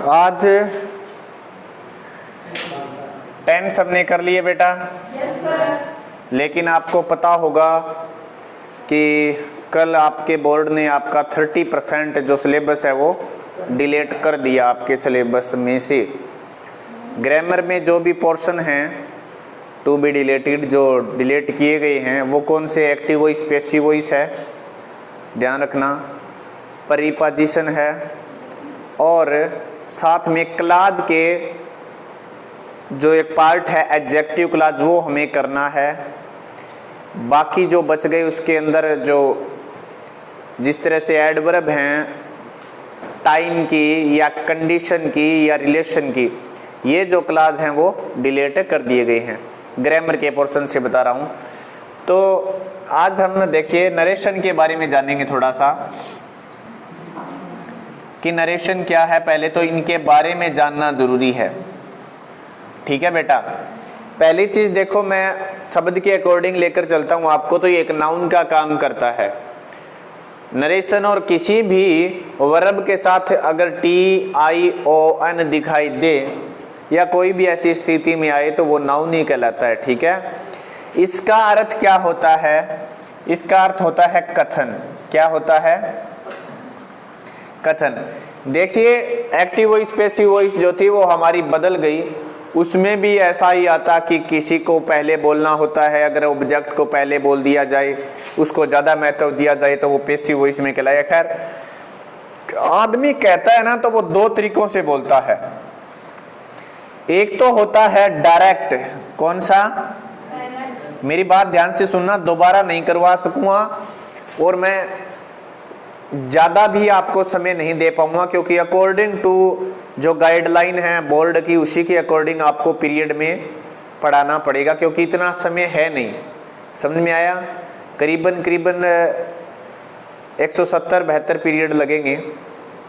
आज 10 सबने कर लिए बेटा? Yes sir. लेकिन आपको पता होगा कि कल आपके बोर्ड ने आपका 30% जो सिलेबस है वो डिलीट कर दिया आपके सिलेबस में से। ग्रामर में जो भी पोर्शन हैं टू बी डिलीटेड, जो डिलीट किए गए हैं, वो कौन से? एक्टिव वॉइस, पैसिव वॉइस है, ध्यान रखना, प्रीपोजिशन है, और साथ में क्लॉज के जो एक पार्ट है एडजेक्टिव क्लॉज वो हमें करना है। बाकी जो बच गए उसके अंदर जो जिस तरह से एडवर्ब हैं टाइम की या कंडीशन की या रिलेशन की, ये जो क्लॉज हैं वो डिलीट कर दिए गए हैं। ग्रामर के पोर्शन से बता रहा हूँ। तो आज हम देखिए नरेशन के बारे में जानेंगे थोड़ा सा कि नरेशन क्या है। पहले तो इनके बारे में जानना जरूरी है, ठीक है बेटा। पहली चीज देखो, मैं शब्द के अकॉर्डिंग लेकर चलता हूं आपको। तो ये एक नाउन का काम करता है नरेशन, और किसी भी वर्ब के साथ अगर TION दिखाई दे या कोई भी ऐसी स्थिति में आए तो वो नाउन ही कहलाता है, ठीक है। इसका अर्थ क्या होता है? इसका अर्थ होता है कथन। क्या होता है? कथन। देखिए एक्टिव वॉइस पैसिव वॉइस जो थी वो हमारी बदल गई। उसमें भी ऐसा ही आता कि किसी को पहले बोलना होता है, अगर ऑब्जेक्ट को पहले बोल दिया जाए, उसको ज्यादा महत्व दिया जाए तो वो पैसिव वॉइस में कहलाए। खैर आदमी कहता है ना तो वो दो तरीकों से बोलता है। एक तो होता है डायरेक्ट। कौन सा? मेरी बात ध्यान से सुनना, दोबारा नहीं करवा सकूंगा और मैं ज्यादा भी आपको समय नहीं दे पाऊंगा, क्योंकि अकॉर्डिंग टू जो गाइडलाइन है बोर्ड की उसी के अकॉर्डिंग आपको पीरियड में पढ़ाना पड़ेगा, क्योंकि इतना समय है नहीं। समझ में आया? करीबन 170-72 पीरियड लगेंगे,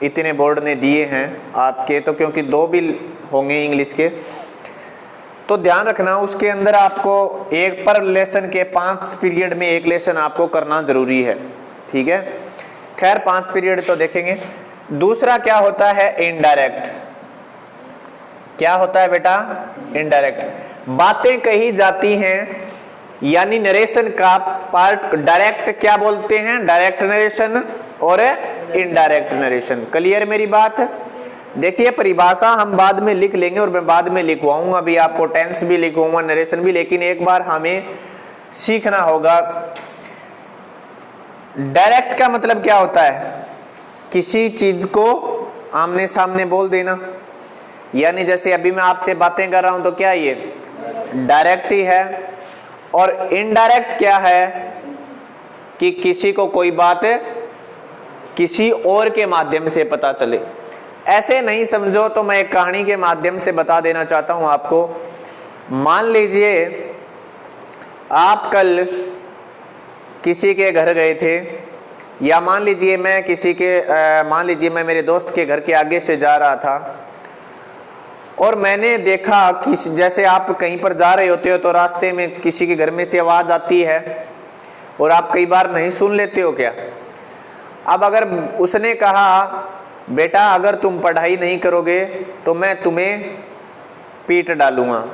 इतने बोर्ड ने दिए हैं आपके। तो क्योंकि 2 भी होंगे इंग्लिश के, तो ध्यान रखना उसके अंदर आपको एक पर लेसन के 5 पीरियड में एक लेसन आपको करना जरूरी है, ठीक है। खैर 5 पीरियड तो देखेंगे। दूसरा क्या होता है? इनडायरेक्ट। क्या होता है बेटा? इनडायरेक्ट। बातें कही जाती हैं, यानी नरेशन का पार्ट डायरेक्ट क्या बोलते हैं? डायरेक्ट नरेशन और इनडायरेक्ट नरेशन। क्लियर मेरी बात? देखिए परिभाषा हम बाद में लिख लेंगे और मैं बाद में लिखवाऊंगा, अभी आपको टेंस भी लिखवाऊंगा, नरेशन भी, लेकिन एक बार हमें सीखना होगा। डायरेक्ट का मतलब क्या होता है? किसी चीज को आमने सामने बोल देना, यानी जैसे अभी मैं आपसे बातें कर रहा हूं तो क्या ये डायरेक्ट ही है। और इनडायरेक्ट क्या है? कि किसी को कोई बात किसी और के माध्यम से पता चले। ऐसे नहीं समझो तो मैं एक कहानी के माध्यम से बता देना चाहता हूं आपको। मान लीजिए आप कल किसी के घर गए थे, या मान लीजिए मैं मेरे दोस्त के घर के आगे से जा रहा था और मैंने देखा कि जैसे आप कहीं पर जा रहे होते हो तो रास्ते में किसी के घर में से आवाज आती है और आप कई बार नहीं सुन लेते हो क्या? अब अगर उसने कहा बेटा अगर तुम पढ़ाई नहीं करोगे तो मैं तुम्हें पीट डालूंगा,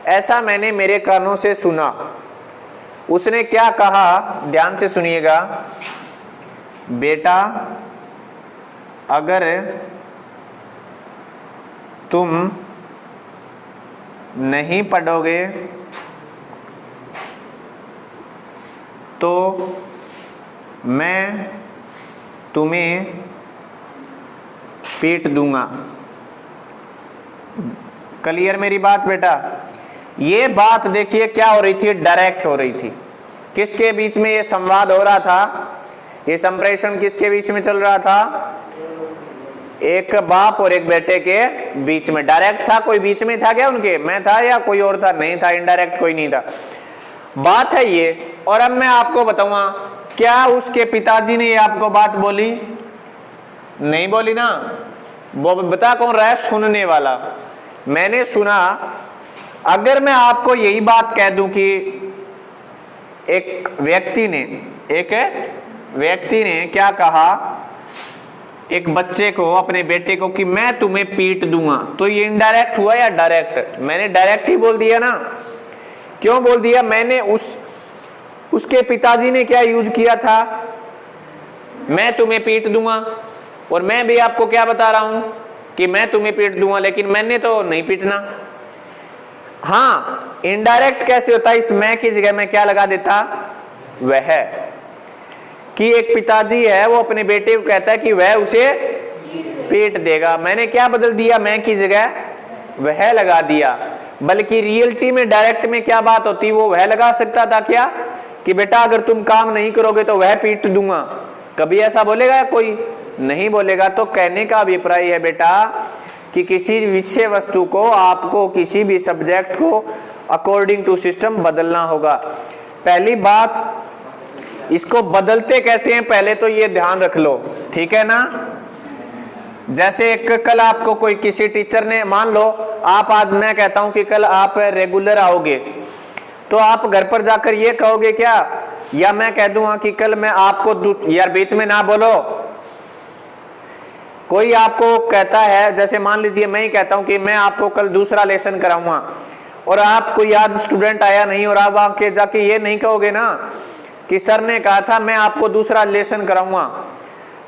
ऐसा मैंने मेरे कानों से सुना। उसने क्या कहा? ध्यान से सुनिएगा, बेटा अगर तुम नहीं पढ़ोगे तो मैं तुम्हें पीट दूंगा। क्लियर मेरी बात बेटा? ये बात देखिए क्या हो रही थी? डायरेक्ट हो रही थी। किसके बीच में ये संवाद हो रहा था? ये संप्रेषण किसके बीच में चल रहा था? एक बाप और एक बेटे के बीच में। डायरेक्ट था? कोई बीच में था क्या उनके? मैं था या कोई और था? नहीं था। इनडायरेक्ट कोई नहीं था। बात है ये। और अब मैं आपको बताऊंगा, क्या उसके पिताजी ने ये आपको बात बोली? नहीं बोली ना। वो बता कौन रहा है? सुनने वाला। मैंने सुना। अगर मैं आपको यही बात कह दूं कि एक व्यक्ति ने क्या कहा, एक बच्चे को, अपने बेटे को, कि मैं तुम्हें पीट दूंगा, तो ये इनडायरेक्ट हुआ या डायरेक्ट? मैंने डायरेक्ट ही बोल दिया ना। क्यों बोल दिया? मैंने उसके पिताजी ने क्या यूज किया था? मैं तुम्हें पीट दूंगा। और मैं भी आपको क्या बता रहा हूं कि मैं तुम्हें पीट दूंगा, लेकिन मैंने तो नहीं पीटना। हाँ, इनडायरेक्ट कैसे होता है? इस मैं की जगह मैं क्या लगा देता? वह। कि एक पिताजी है, वो अपने बेटे को कहता है कि वह उसे पीट देगा। मैंने क्या बदल दिया? मैं की जगह वह लगा दिया। बल्कि रियलिटी में, डायरेक्ट में क्या बात होती, वो वह लगा सकता था क्या, कि बेटा अगर तुम काम नहीं करोगे तो वह पीट दूंगा। कभी ऐसा बोलेगा कोई? नहीं बोलेगा। तो कहने का अभिप्राय है बेटा कि किसी विषय वस्तु को, आपको किसी भी सब्जेक्ट को अकॉर्डिंग टू सिस्टम बदलना होगा। पहली बात, इसको बदलते कैसे हैं पहले तो ये ध्यान रख लो, ठीक है ना। जैसे एक कल आपको कोई किसी टीचर ने, मान लो आप, आज मैं कहता हूं कि कल आप रेगुलर आओगे, तो आप घर पर जाकर ये कहोगे क्या? या मैं कह दूंगा कि कल मैं आपको, यार बीच में ना बोलो। कोई आपको कहता है, जैसे मान लीजिए मैं ही कहता हूं कि मैं आपको कल दूसरा लेसन कराऊंगा, और आप कोई आज स्टूडेंट आया नहीं, और आप आके जाके ये नहीं कहोगे ना कि सर ने कहा था मैं आपको दूसरा लेसन कराऊंगा।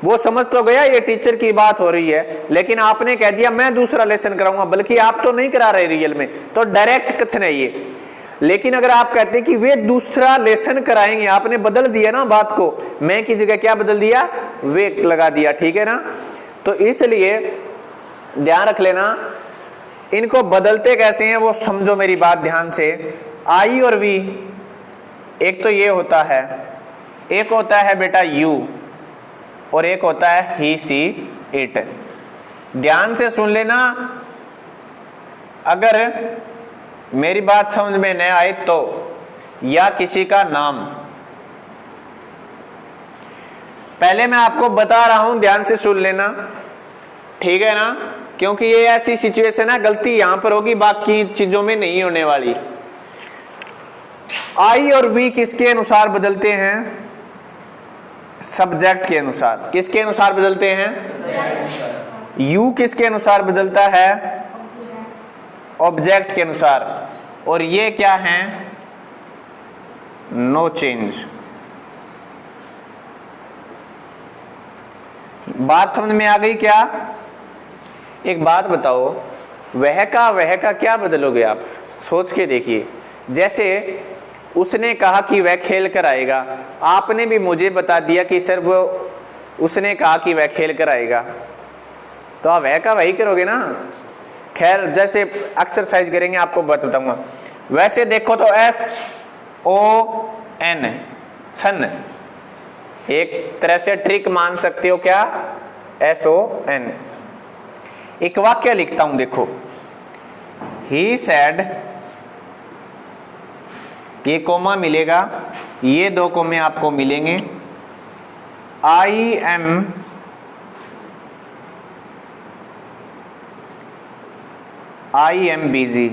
वो समझ तो गया ये टीचर की बात हो रही है, लेकिन आपने कह दिया मैं दूसरा लेसन कराऊंगा, बल्कि आप तो नहीं करा रहे रियल में, तो डायरेक्ट कथन है ये। लेकिन अगर आप कहते हैं कि वे दूसरा लेसन कराएंगे, आपने बदल दिया ना बात को, मैं की जगह क्या बदल दिया? वे लगा दिया, ठीक है ना। तो इसलिए ध्यान रख लेना, इनको बदलते कैसे हैं वो समझो मेरी बात ध्यान से। आई और वी, एक तो ये होता है, एक होता है बेटा यू, और एक होता है ही, सी, इट। ध्यान से सुन लेना, अगर मेरी बात समझ में न आए तो, या किसी का नाम, पहले मैं आपको बता रहा हूं, ध्यान से सुन लेना, ठीक है ना। क्योंकि ये ऐसी सिचुएशन है, गलती यहां पर होगी, बाकी चीजों में नहीं होने वाली। आई और वी किसके अनुसार बदलते हैं? सब्जेक्ट के अनुसार। किसके अनुसार बदलते हैं? यू किसके अनुसार बदलता है? ऑब्जेक्ट के अनुसार। और ये क्या है? No change. बात समझ में आ गई क्या? एक बात बताओ, वह का क्या बदलोगे आप? सोच के देखिए। जैसे उसने कहा कि वह खेल कर आएगा, आपने भी मुझे बता दिया कि सर वो, उसने कहा कि वह खेल कर आएगा, तो आप वह का वही करोगे ना। खैर, जैसे एक्सरसाइज करेंगे आपको बताऊंगा। वैसे देखो तो SON, सन, एक तरह से ट्रिक मान सकते हो क्या? SON। एक वाक्य लिखता हूं, देखो। ही सैड, ये कोमा मिलेगा, ये दो कोमे आपको मिलेंगे। I am busy.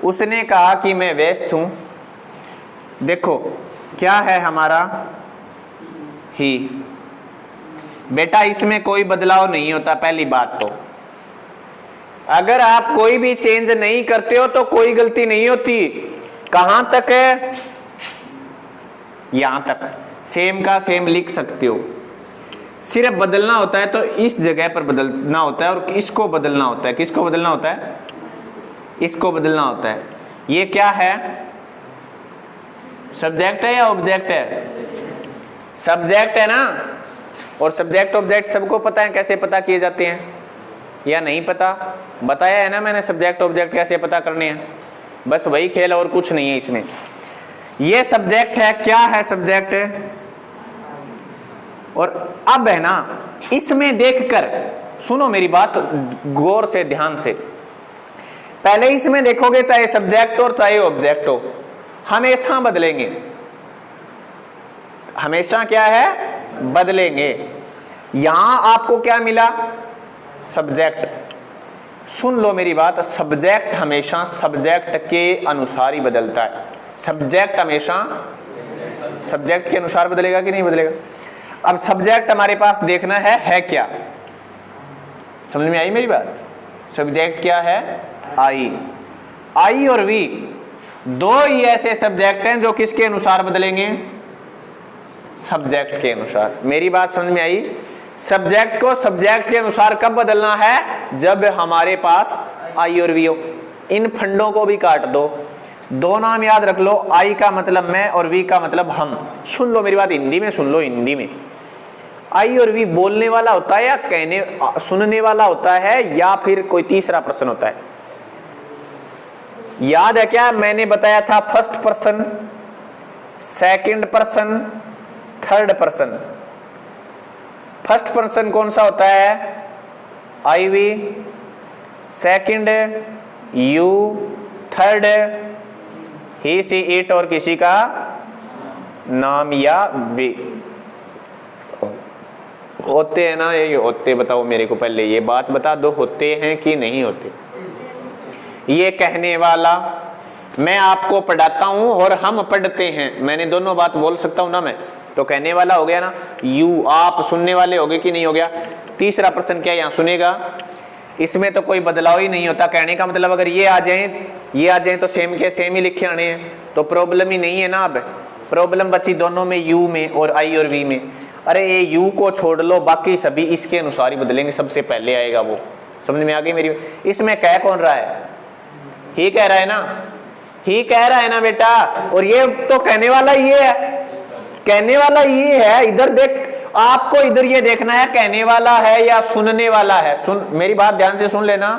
उसने कहा कि मैं व्यस्त हूं। देखो क्या है हमारा? ही। बेटा इसमें कोई बदलाव नहीं होता, पहली बात तो। अगर आप कोई भी चेंज नहीं करते हो तो कोई गलती नहीं होती। कहां तक है? यहां तक सेम का सेम लिख सकते हो। सिर्फ बदलना होता है तो इस जगह पर बदलना होता है, और इसको बदलना होता है। किसको बदलना होता है? इसको बदलना होता है। ये क्या है? सब्जेक्ट है या ऑब्जेक्ट है? सब्जेक्ट है ना। और सब्जेक्ट ऑब्जेक्ट सबको पता है कैसे पता किए जाते हैं, या नहीं पता? बताया है ना मैंने, सब्जेक्ट ऑब्जेक्ट कैसे पता करने हैं। बस वही खेल, और कुछ नहीं है इसमें। ये सब्जेक्ट है। क्या है सब्जेक्ट? और अब है ना, इसमें देखकर सुनो मेरी बात गौर से, ध्यान से। पहले इसमें देखोगे, चाहे सब्जेक्ट हो चाहे ऑब्जेक्ट हो, हमेशा बदलेंगे। हमेशा क्या है? बदलेंगे। यहां आपको क्या मिला? सब्जेक्ट। सुन लो मेरी बात, सब्जेक्ट हमेशा सब्जेक्ट के अनुसार ही बदलता है। सब्जेक्ट हमेशा सब्जेक्ट के अनुसार बदलेगा कि नहीं बदलेगा? अब सब्जेक्ट हमारे पास देखना है क्या? समझ में आई मेरी बात? सब्जेक्ट क्या है? आई। आई और वी दो ही ऐसे सब्जेक्ट हैं जो किसके अनुसार बदलेंगे? सब्जेक्ट के अनुसार। मेरी बात समझ में आई? सब्जेक्ट को सब्जेक्ट के अनुसार कब बदलना है? जब हमारे पास आई और वी हो। इन फंडों को भी काट दो, दो नाम याद रख लो, आई का मतलब मैं और वी का मतलब हम। सुन लो मेरी बात, हिंदी में सुन लो। हिंदी में आई और वी बोलने वाला होता है या कहने सुनने वाला होता है या फिर कोई तीसरा पर्सन होता है? याद है क्या मैंने बताया था? First person, second person, third person. First person कौन सा होता है? I we. Second you. Third he she it और किसी का नाम या वे। होते हैं ना ये? होते बताओ मेरे को, पहले ये बात बता दो, होते हैं कि नहीं होते? ये कहने वाला, मैं आपको पढ़ाता हूं और हम पढ़ते हैं, मैंने दोनों बात बोल सकता हूं ना मैं, तो कहने वाला हो गया ना। यू, आप सुनने वाले हो गए कि नहीं हो गया? तीसरा पर्सन क्या यहां सुनेगा? इसमें तो कोई बदलाव ही नहीं होता। कहने का मतलब अगर ये आ जाए तो सेम के सेम ही लिखे आने हैं, तो प्रॉब्लम ही नहीं है ना। अब प्रॉब्लम बची दोनों में, यू में और आई और वी में। अरे ये यू को छोड़ लो, बाकी सभी इसके अनुसार ही बदलेंगे, सबसे पहले आएगा वो। समझ में आ गई मेरी? इसमें कह कौन रहा है? ही कह रहा है ना, ही कह रहा है ना बेटा। और ये तो कहने वाला ये है, कहने वाला ये है। इधर देख, आपको इधर ये देखना है कहने वाला है या सुनने वाला है। सुन मेरी बात ध्यान से सुन लेना।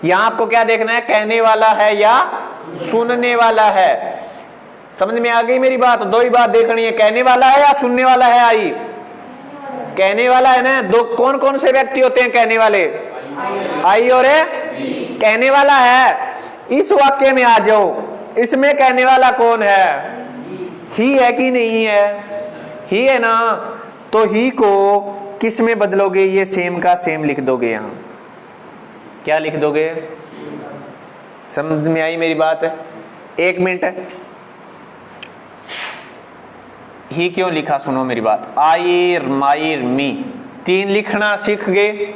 यहां आपको क्या देखना है? कहने वाला है या सुनने वाला है। समझ में आ गई मेरी बात? दो ही बात देखनी है, कहने वाला है या सुनने वाला है। आई कहने वाला है ना। दो कौन कौन से व्यक्ति होते हैं कहने वाले? आई और कहने वाला है। इस वाक्य में आ जाओ, इसमें कहने वाला कौन है? ही है कि नहीं है? ही है ना। तो ही को किस में बदलोगे? ये सेम का सेम लिख दोगे। यहां क्या लिख दोगे? समझ में आई मेरी बात? एक मिनट है, ही क्यों लिखा सुनो मेरी बात। आई माई मी, तीन लिखना सीख गए।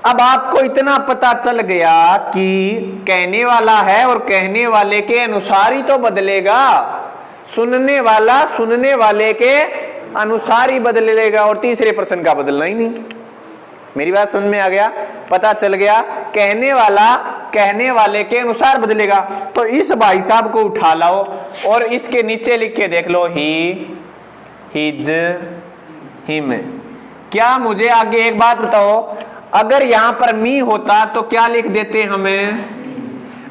अब आपको इतना पता चल गया कि कहने वाला है और कहने वाले के अनुसार ही तो बदलेगा। सुनने वाला सुनने वाले के अनुसार ही बदलेगा और तीसरे पर्सन का बदलना ही नहीं। मेरी बात समझ में आ गया? पता चल गया कहने वाला कहने वाले के अनुसार बदलेगा। तो इस भाई साहब को उठा लाओ और इसके नीचे लिख के देख लो, ही, हिज, हिम। क्या मुझे आगे एक बात बताओ, अगर यहां पर मी होता तो क्या लिख देते हमें?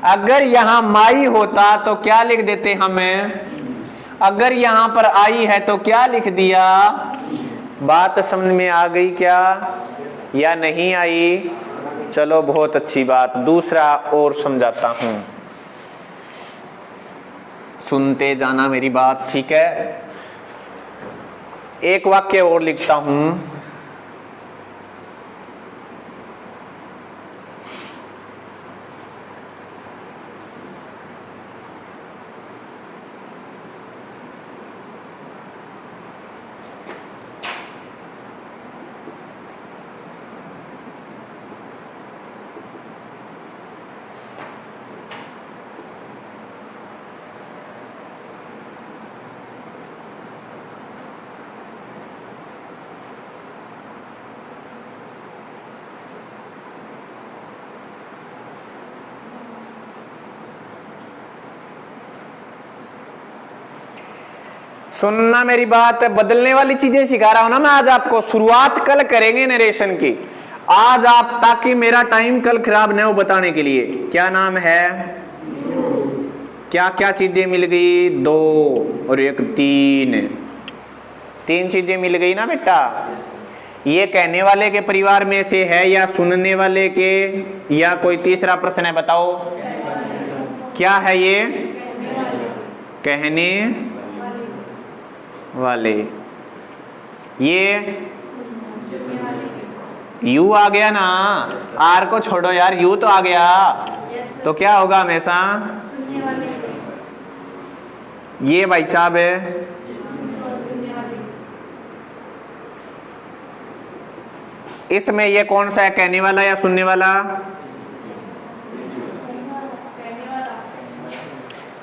अगर यहां माई होता तो क्या लिख देते हमें? अगर यहां पर आई है तो क्या लिख दिया? बात समझ में आ गई क्या या नहीं आई? चलो बहुत अच्छी बात। दूसरा और समझाता हूं, सुनते जाना मेरी बात, ठीक है? एक वाक्य और लिखता हूं। सुनना मेरी बात, बदलने वाली चीजें सिखा रहा हूं ना मैं आज आपको। शुरुआत कल करेंगे नरेशन की आज आप, ताकि मेरा टाइम कल खराब न हो बताने के लिए। क्या नाम है? क्या क्या चीजें मिल गई? दो और एक तीन, तीन चीजें मिल गई ना बेटा। ये कहने वाले के परिवार में से है या सुनने वाले के या कोई तीसरा प्रश्न है? बताओ क्या है ये? कहने वाले। ये यू आ गया ना, आर को छोड़ो यार, यू तो आ गया। तो क्या होगा हमेशा? ये भाई साहब है, इसमें ये कौन सा है, कहने वाला या सुनने वाला?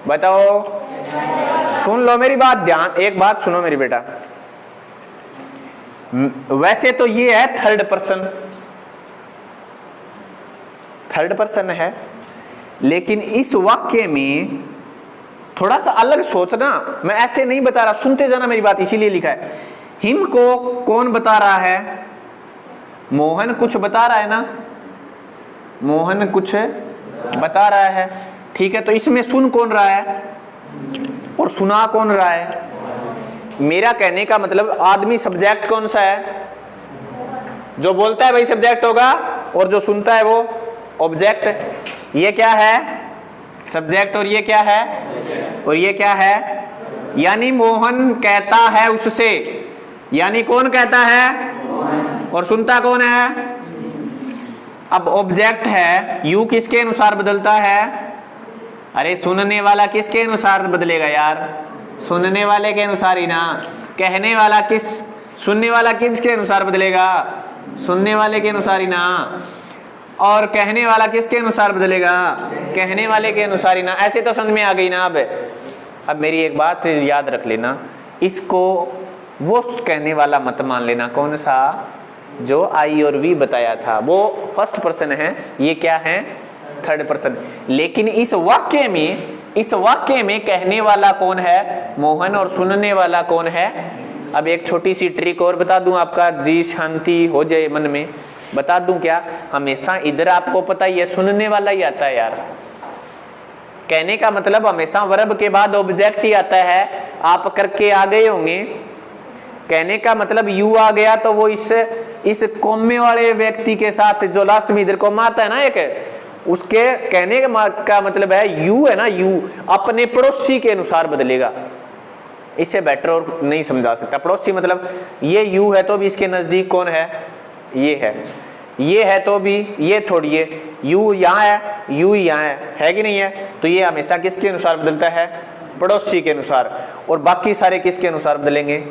बताओ, सुन लो मेरी बात, ध्यान, एक बात सुनो मेरी बेटा। वैसे तो ये है थर्ड पर्सन, थर्ड पर्सन है, लेकिन इस वाक्य में थोड़ा सा अलग सोचना। मैं ऐसे नहीं बता रहा, सुनते जाना मेरी बात, इसीलिए लिखा है। हिम को कौन बता रहा है? मोहन कुछ बता रहा है ना, मोहन कुछ बता रहा है, ठीक है। तो इसमें सुन कौन रहा है और सुना कौन रहा है? मेरा कहने का मतलब आदमी सब्जेक्ट कौन सा है? जो बोलता है वही सब्जेक्ट होगा, और जो सुनता है वो ऑब्जेक्ट। ये क्या है? सब्जेक्ट। और ये क्या है? और ये क्या है? यानी मोहन कहता है उससे, यानी कौन कहता है और सुनता कौन है? अब ऑब्जेक्ट है, यू किसके अनुसार बदलता है? अरे सुनने वाला किसके अनुसार बदलेगा यार? सुनने वाले के अनुसार ही ना। कहने वाला किस, सुनने वाला किसके अनुसार बदलेगा? सुनने वाले के अनुसार ही ना। और कहने वाला किसके अनुसार बदलेगा? कहने वाले के अनुसार ही ना। ऐसे तो समझ में आ गई ना। अब मेरी एक बात याद रख लेना, इसको वो कहने वाला मत मान लेना। कौन सा? जो आई और वी बताया था वो फर्स्ट पर्सन है, ये क्या है? Third person. लेकिन इस वाक्य में कहने वाला कौन है? मोहन। और सुनने वाला कौन है? अब एक छोटी सी ट्रिक और बता दूं, आपका जी शांति हो जाए मन में। बता दूं क्या? हमेशा इधर आपको पता ही है सुनने वाला ही आता है यार। कहने का मतलब हमेशा वर्ब के बाद ऑब्जेक्ट ही आता है। आप करके आ गए होंगे। कहने का मतलब यू आ गया तो वो इस कोमे वाले व्यक्ति के साथ, जो लास्ट में इधर कोमा आता है ना एक, उसके कहने का मतलब है यू है ना, यू अपने पड़ोसी के अनुसार बदलेगा। इससे बेटर और नहीं समझा सकता। पड़ोसी मतलब ये यू है तो भी इसके नजदीक कौन है? ये है तो भी, ये छोड़िए, यू यहाँ है, यू यहाँ है कि नहीं है? तो ये हमेशा किसके अनुसार बदलता है? पड़ोसी के अनुसार। और बाकी सारे किसके अनुसार बदलेंगे?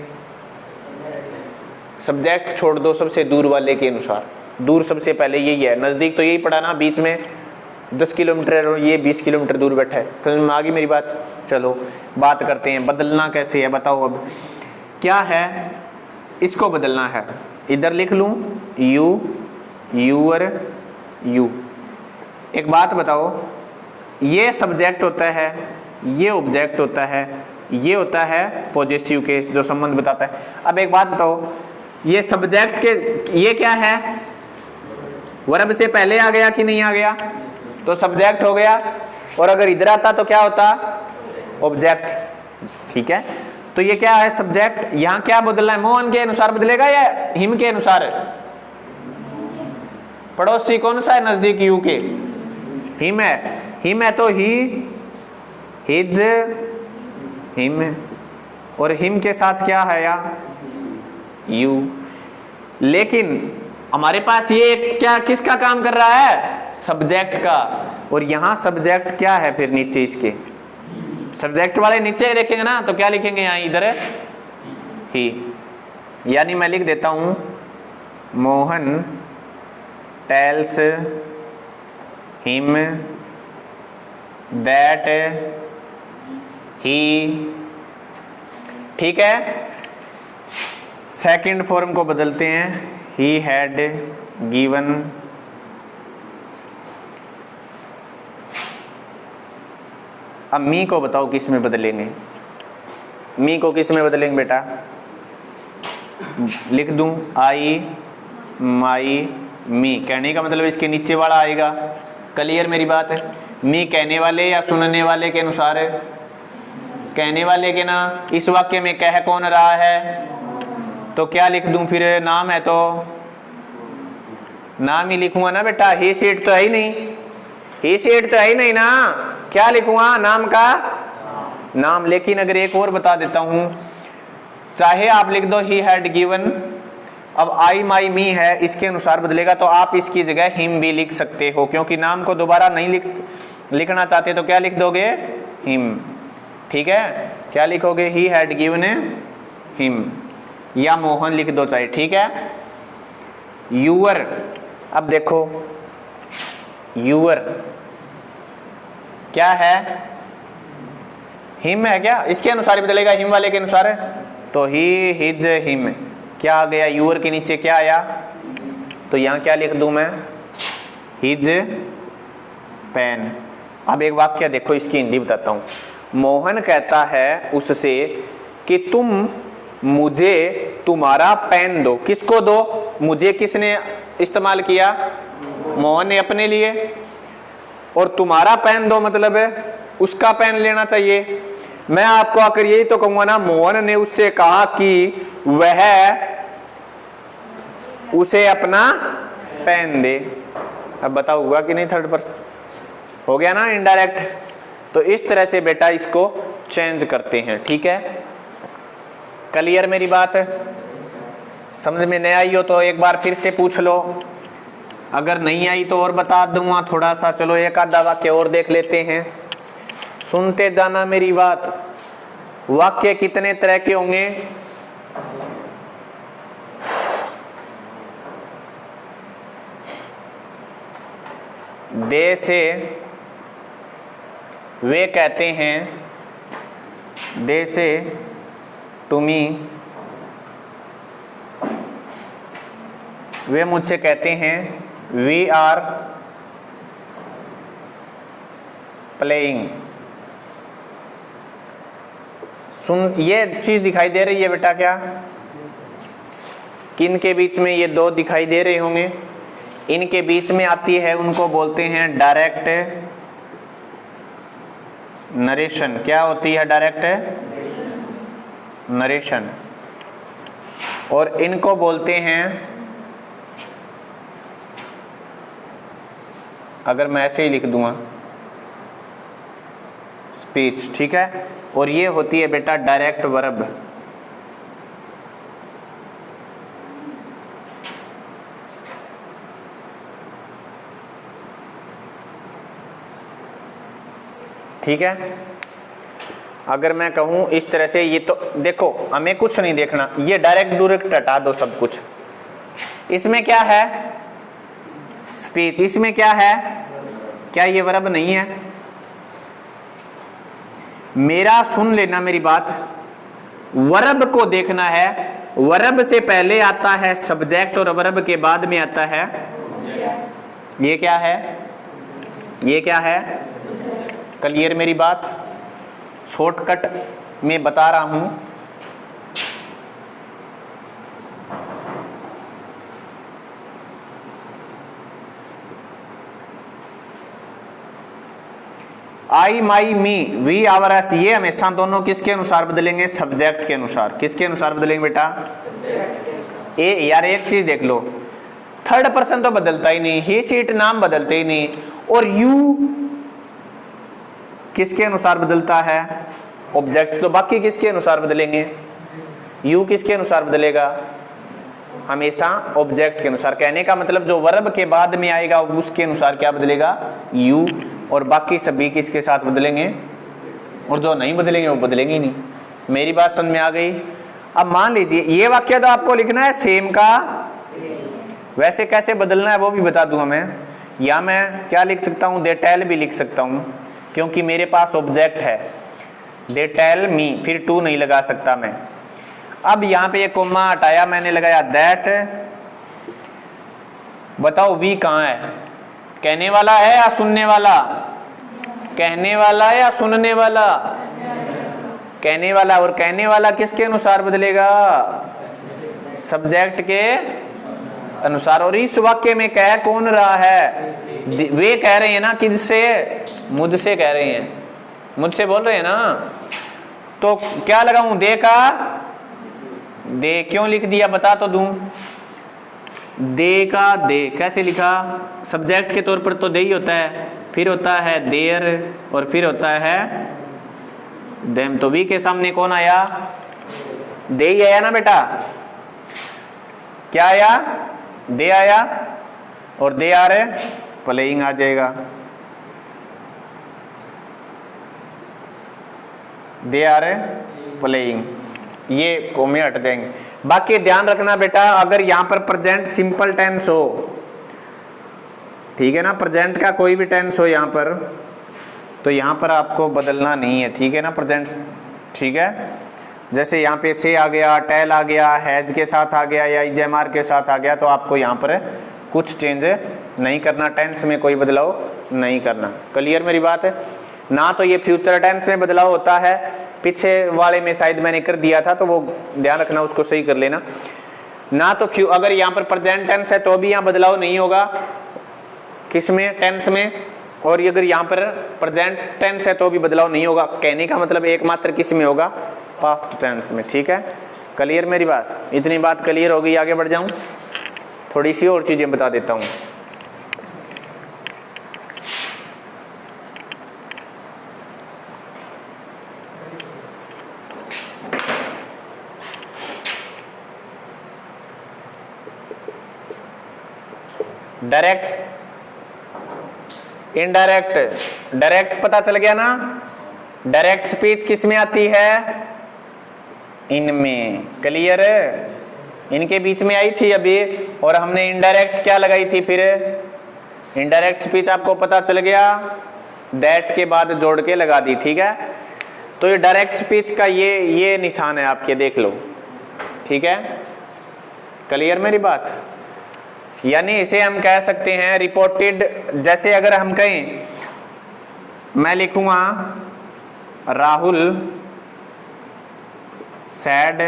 सब्जेक्ट छोड़ दो, सबसे दूर वाले के अनुसार। दूर सबसे पहले यही है, नजदीक तो यही पड़ा ना, बीच में 10 किलोमीटर और ये 20 किलोमीटर दूर बैठा है। समझ में आ गई मेरी बात? चलो बात करते हैं, बदलना कैसे है बताओ। अब क्या है, इसको बदलना है। इधर लिख लूं यू, यूअर, यू। एक बात बताओ, ये सब्जेक्ट होता है, ये ऑब्जेक्ट होता है, ये होता है पॉजेसिव केस जो संबंध बताता है। अब एक बात बताओ, ये सब्जेक्ट के, ये क्या है? वर्ब से पहले आ गया कि नहीं आ गया? तो सब्जेक्ट हो गया। और अगर इधर आता तो क्या होता? ऑब्जेक्ट। ठीक है, तो ये क्या है? सब्जेक्ट। यहां क्या बदलना है? मोहन के अनुसार बदलेगा या हिम के अनुसार? पड़ोसी कौन सा है नजदीक यू के? हिम है। हिम है तो ही, हिज, हिम। और हिम के साथ क्या है या? यू। लेकिन हमारे पास ये क्या, किसका काम कर रहा है? सब्जेक्ट का। और यहां सब्जेक्ट क्या है फिर नीचे इसके? सब्जेक्ट वाले नीचे देखेंगे ना तो क्या लिखेंगे? यहां इधर ही। यानी मैं लिख देता हूं, Mohan tells him that he. ठीक है, सेकंड फॉर्म को बदलते हैं, ही हैड गिवन अब मी को बताओ किस में बदलेंगे? मी को किस में बदलेंगे बेटा? लिख दूं आई, माई, मी। कहने का मतलब इसके नीचे वाला आएगा। क्लियर मेरी बात है? मी कहने वाले या सुनने वाले के अनुसार है? कहने वाले के ना। इस वाक्य में कह कौन रहा है? तो क्या लिख दूं फिर? नाम है तो नाम ही लिखूंगा ना बेटा। ही सीट तो है ही नहीं, ही सीट तो है ही नहीं ना। क्या लिखूंगा? नाम का नाम। लेकिन अगर एक और बता देता हूं, चाहे आप लिख दो ही हैड गिवन, अब आई माई मी है, इसके अनुसार बदलेगा तो आप इसकी जगह हिम भी लिख सकते हो, क्योंकि नाम को दोबारा नहीं लिखना चाहते तो क्या लिख दोगे? हिम। ठीक है, क्या लिखोगे? ही हैड गिवन हिम, या मोहन लिख दो चाहे। ठीक है, यूअर। अब देखो यूअर क्या है, हिम है क्या, इसके अनुसार ही बदलेगा, हिम वाले के अनुसार है। तो ही, हिज, हिम क्या आ गया, यूअर के नीचे क्या आया, तो यहां क्या लिख दूं मैं, हिज पेन। अब एक वाक्य देखो, इसकी हिंदी बताता हूं। मोहन कहता है उससे कि तुम मुझे तुम्हारा पेन दो। किसको दो, मुझे किसने इस्तेमाल किया, मोहन ने अपने लिए, और तुम्हारा पेन दो मतलब है उसका पेन लेना चाहिए। मैं आपको आकर यही तो कहूंगा ना, मोहन ने उससे कहा कि वह उसे अपना पेन दे। अब बताओ हुआ कि नहीं, थर्ड पर्सन हो गया ना इनडायरेक्ट। तो इस तरह से बेटा इसको चेंज करते हैं, ठीक है। क्लियर मेरी बात है, समझ में नहीं आई हो तो एक बार फिर से पूछ लो, अगर नहीं आई तो और बता दूंगा थोड़ा सा। चलो एक आधा वाक्य और देख लेते हैं, सुनते जाना मेरी बात। वाक्य कितने तरह के होंगे, दे से वे कहते हैं, दे से तुमी, वे मुझसे कहते हैं वी आर प्लेइंग। सुन, ये चीज दिखाई दे रही है बेटा क्या, किन के बीच में ये दो दिखाई दे रहे होंगे, इनके बीच में आती है, उनको बोलते हैं डायरेक्ट नरेशन। क्या होती है डायरेक्ट नरेशन, और इनको बोलते हैं, अगर मैं ऐसे ही लिख दूंगा, स्पीच, ठीक है। और ये होती है बेटा डायरेक्ट वर्ब। ठीक है, अगर मैं कहूं इस तरह से, ये तो देखो हमें कुछ नहीं देखना, ये डायरेक्ट हटा दो सब कुछ। इसमें क्या है, स्पीच, इसमें क्या है, क्या ये वर्ब नहीं है। मेरा सुन लेना मेरी बात, वर्ब को देखना है, वर्ब से पहले आता है सब्जेक्ट और वर्ब के बाद में आता है, ये क्या है, ये क्या है। क्लियर मेरी बात, शॉर्टकट में बता रहा हूं। आई, माई, मी, वी, आवर, अस, ये हमेशा दोनों किसके अनुसार बदलेंगे, सब्जेक्ट के अनुसार। किसके अनुसार बदलेंगे बेटा, ए। यार एक चीज देख लो, थर्ड पर्सन तो बदलता ही नहीं, ही, सीट, नाम बदलते ही नहीं, और यू किसके अनुसार बदलता है, ऑब्जेक्ट। तो बाकी किसके अनुसार बदलेंगे, यू किसके अनुसार बदलेगा, हमेशा ऑब्जेक्ट के अनुसार। कहने का मतलब जो वर्ब के बाद में आएगा उसके अनुसार क्या बदलेगा, यू, और बाकी सभी किसके साथ बदलेंगे, और जो नहीं बदलेंगे वो बदलेंगे ही नहीं। मेरी बात समझ में आ गई। अब मान लीजिए ये वाक्य तो आपको लिखना है सेम का, वैसे कैसे बदलना है वो भी बता दूं मैं। या मैं क्या लिख सकता हूं, दे टेल भी लिख सकता हूं, क्योंकि मेरे पास ऑब्जेक्ट है, दे टेल मी, फिर टू नहीं लगा सकता मैं। अब यहां पे ये कोमा हटाया मैंने, लगाया दैट। बताओ वी कहां है, कहने वाला है या सुनने वाला, कहने वाला या सुनने वाला, कहने वाला। और कहने वाला किसके अनुसार बदलेगा, सब्जेक्ट के अनुसार। और इस वाक्य में कह कौन रहा है, वे कह रहे हैं ना, किससे, मुझसे कह रहे हैं, मुझसे बोल रहे हैं ना। तो क्या लगाऊं, दे का, दे क्यों लिख दिया बता तो दूं, दे का दे कैसे लिखा, सब्जेक्ट के तौर पर तो दे ही होता है, फिर होता है देयर, और फिर होता है देम। तो वी के सामने कौन आया, दे ही आया ना बेटा, क्या आया, दे आया, और दे आ रहे प्लेइंग आ जाएगा, दे आ रहे प्लेइंग। ये को में हट जाएंगे। बाकी ध्यान रखना बेटा, अगर यहाँ पर प्रेजेंट सिंपल टेंस हो, ठीक है ना, प्रेजेंट का कोई भी टेंस हो यहाँ पर, तो यहाँ पर आपको बदलना नहीं है, ठीक है ना, प्रेजेंट, ठीक है। जैसे यहाँ पे से आ गया, टेल आ गया, हैज के साथ आ गया या इजेमार के साथ आ गया, तो आपको यहाँ पर कुछ चेंज नहीं करना, टेंस में कोई बदलाव नहीं करना। क्लियर मेरी बात है ना। तो ये फ्यूचर टेंस में बदलाव होता है, पीछे वाले में शायद मैंने कर दिया था, तो वो ध्यान रखना, उसको सही कर लेना ना। तो अगर यहाँ पर प्रेजेंट टेंस है तो भी यहाँ बदलाव नहीं होगा, किस में, टेंस में। और अगर यहाँ पर प्रेजेंट टेंस है तो भी बदलाव नहीं होगा। कहने का मतलब एकमात्र किस में होगा, पास्ट टेंस में, ठीक है। क्लियर मेरी बात, इतनी बात क्लियर होगी। आगे बढ़ जाऊं, थोड़ी सी और चीजें बता देता हूं। डायरेक्ट, इनडायरेक्ट, डायरेक्ट पता चल गया ना। डायरेक्ट स्पीच किस में आती है, इनमें। क्लियर है, इनके बीच में आई थी अभी, और हमने इनडायरेक्ट क्या लगाई थी फिर, इनडायरेक्ट स्पीच आपको पता चल गया, दैट के बाद जोड़ के लगा दी, ठीक है। तो ये डायरेक्ट स्पीच का ये निशान है आपके, देख लो, ठीक है। क्लियर मेरी बात, यानी इसे हम कह सकते हैं रिपोर्टेड। जैसे अगर हम कहें, मैं लिखूंगा Rahul said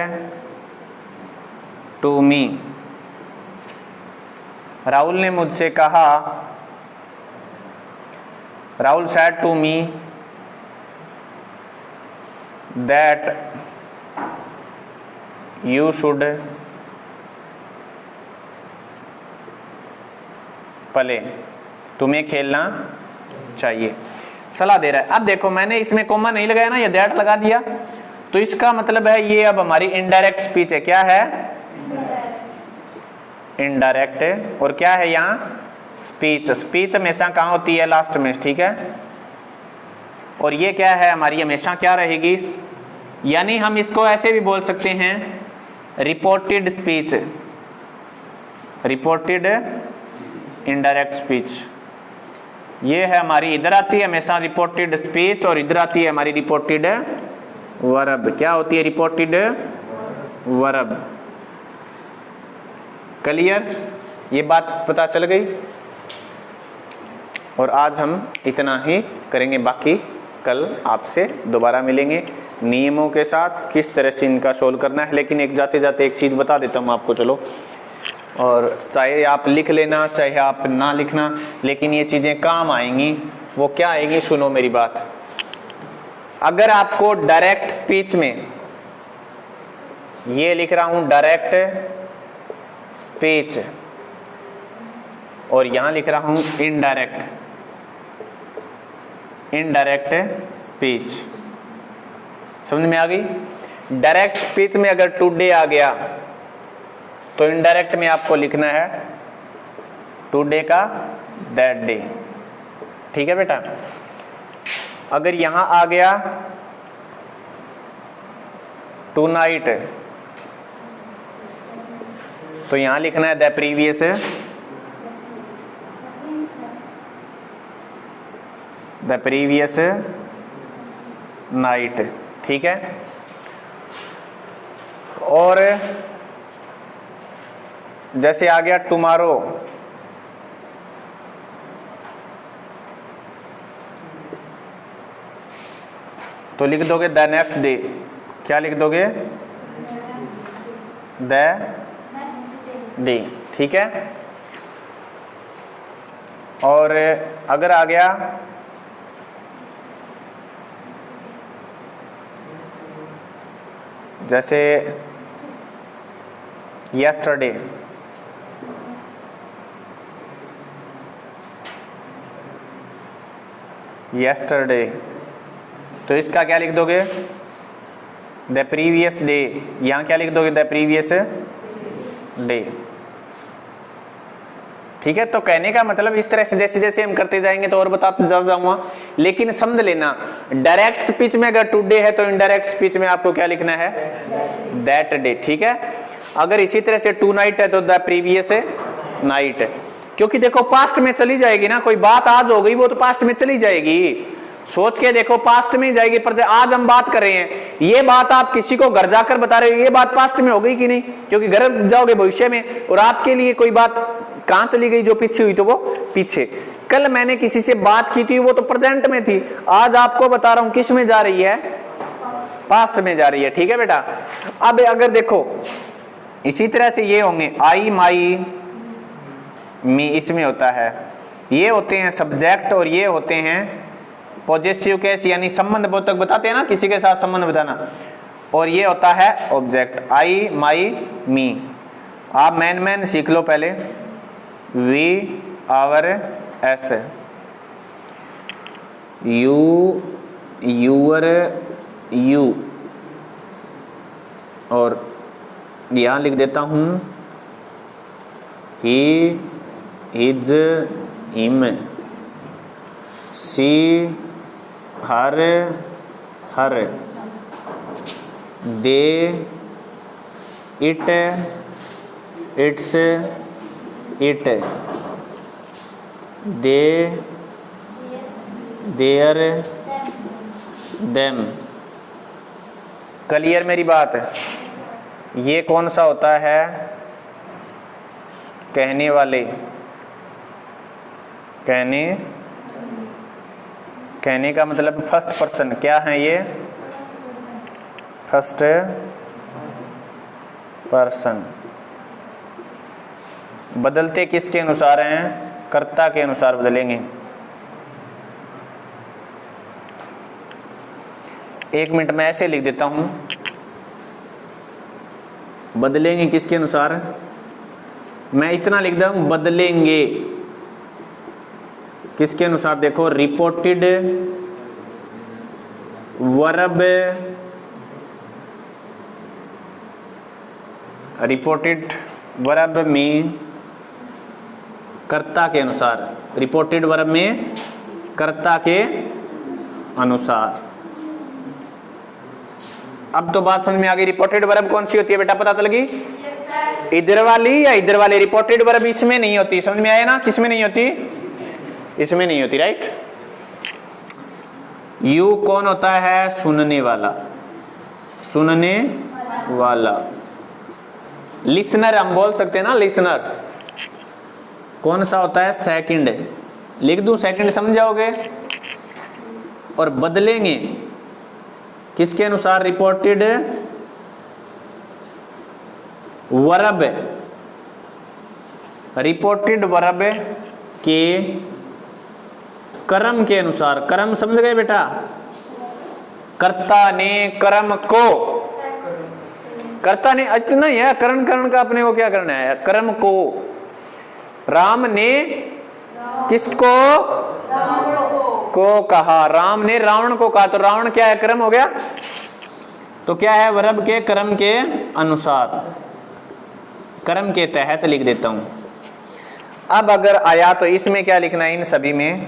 to me, Rahul ने मुझसे कहा, Rahul said to me that you should play, तुम्हें खेलना चाहिए, सलाह दे रहा है। अब देखो मैंने इसमें कोमा नहीं लगाया ना, ये दैट लगा दिया, तो इसका मतलब है ये अब हमारी इनडायरेक्ट स्पीच है। क्या है, इनडायरेक्ट। और क्या है यहाँ, स्पीच। स्पीच हमेशा कहाँ होती है, लास्ट में, ठीक है। और ये क्या है, हमारी हमेशा क्या रहेगी, यानी हम इसको ऐसे भी बोल सकते हैं reported speech, reported indirect speech. ये है हमारी, इधर आती है हमेशा रिपोर्टेड स्पीच, और इधर आती है हमारी रिपोर्टेड वर्ब। क्या होती है, रिपोर्टेड वर्ब। क्लियर, ये बात पता चल गई। और आज हम इतना ही करेंगे, बाकी कल आपसे दोबारा मिलेंगे नियमों के साथ, किस तरह से इनका सोल्व करना है। लेकिन एक जाते जाते एक चीज़ बता देता हूँ आपको, चलो, और चाहे आप लिख लेना चाहे आप ना लिखना, लेकिन ये चीज़ें काम आएंगी। वो क्या आएंगी, सुनो मेरी बात। अगर आपको डायरेक्ट स्पीच में, ये लिख रहा हूं डायरेक्ट स्पीच, और यहां लिख रहा हूं इनडायरेक्ट, इनडायरेक्ट स्पीच, समझ में आ गई। डायरेक्ट स्पीच में अगर टुडे आ गया तो इनडायरेक्ट में आपको लिखना है टुडे का दैट डे, ठीक है बेटा। अगर यहां आ गया टू नाइट, तो यहां लिखना है the previous, the previous night, ठीक है। और जैसे आ गया टुमारो, तो लिख दोगे द नेक्स्ट डे। क्या लिख दोगे, द डे, ठीक है। और अगर आ गया जैसे यस्टरडे, यस्टरडे, तो इसका क्या लिख दोगे, द प्रीवियस डे। यहां क्या लिख दोगे, द प्रीवियस डे। ठीक है, तो कहने का मतलब इस तरह से जैसे जैसे हम करते जाएंगे तो और बताते जाऊंगा, लेकिन समझ लेना डायरेक्ट स्पीच में अगर टुडे है तो इनडायरेक्ट स्पीच में आपको क्या लिखना है, दैट डे। ठीक है, अगर इसी तरह से टू नाइट है तो द प्रीवियस नाइट, क्योंकि देखो पास्ट में चली जाएगी ना, कोई बात आज हो गई वो तो पास्ट में चली जाएगी, सोच के देखो पास्ट में जाएगी। पर आज हम बात कर रहे हैं, ये बात आप किसी को घर जाकर बता रहे हो, ये बात पास्ट में हो गई कि नहीं, क्योंकि घर जाओगे भविष्य में, और आपके लिए कोई बात कहां चली गई, जो पीछे हुई तो वो पीछे। कल मैंने किसी से बात की थी वो तो प्रेजेंट में थी, आज आपको बता रहा हूं किस में जा रही है, पास्ट में जा रही है। ठीक है बेटा, अब अगर देखो इसी तरह से ये होंगे आई माई मी, इसमें होता है, ये होते हैं सब्जेक्ट और ये होते हैं पॉजेसिव केस, यानी संबंध बोधक बताते हैं ना, किसी के साथ संबंध बताना, और ये होता है ऑब्जेक्ट आई माई मी। आप मैन सीख लो पहले, we our us, you your you, और यहां लिख देता हूं he his him, she her her, they it its it, they their them. Clear मेरी बात है? ये कौन सा होता है, कहने वाले, कहने का मतलब फर्स्ट पर्सन, क्या है ये, फर्स्ट पर्सन। बदलते किसके अनुसार हैं, कर्ता के अनुसार बदलेंगे। एक मिनट में ऐसे लिख देता हूं, बदलेंगे किसके अनुसार, मैं इतना लिख दूं, बदलेंगे किसके अनुसार, देखो रिपोर्टेड वर्ब, रिपोर्टेड वर्ब में कर्ता के अनुसार, रिपोर्टेड वर्ब में कर्ता के अनुसार। अब तो बात समझ में आ गई, रिपोर्टेड वर्ब कौन सी होती है बेटा, पता चल गई, इधर वाली या इधर वाली। रिपोर्टेड वर्ब इसमें नहीं होती, समझ में आया ना, किसमें नहीं होती, इसमें नहीं होती, राइट। यू कौन होता है, सुनने वाला, सुनने वाला। लिसनर हम बोल सकते हैं ना, लिसनर कौन सा होता है, सेकंड, लिख दूं सेकंड, समझ जाओगे। और बदलेंगे किसके अनुसार, रिपोर्टेड वर्ब, रिपोर्टेड वर्ब के कर्म के अनुसार। कर्म समझ गए बेटा, कर्ता ने कर्म को, कर्ता ने इतना ही है, करण का अपने को क्या करना है, कर्म को। राम ने किसको को कहा, राम ने रावण को कहा, तो रावण क्या है, कर्म हो गया, तो क्या है, वर्ब के कर्म के अनुसार, कर्म के तहत लिख देता हूं। अब अगर आया तो इसमें क्या लिखना है, इन सभी में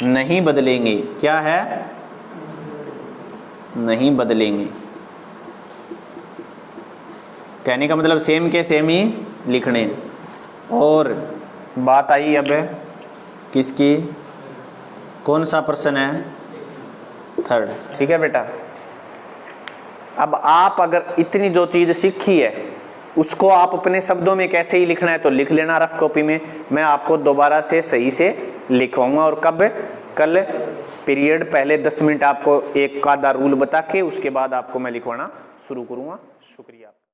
नहीं बदलेंगे, क्या है, नहीं बदलेंगे। कहने का मतलब सेम के सेम ही लिखने। और बात आई अब किसकी, कौन सा पर्सन है, थर्ड। ठीक है बेटा, अब आप अगर इतनी जो चीज सीखी है उसको आप अपने शब्दों में कैसे ही लिखना है तो लिख लेना रफ कॉपी में, मैं आपको दोबारा से सही से लिखवाऊंगा। और कब, कल पीरियड पहले 10 मिनट आपको एक आधा रूल बता के उसके बाद आपको मैं लिखवाना शुरू करूंगा। शुक्रिया।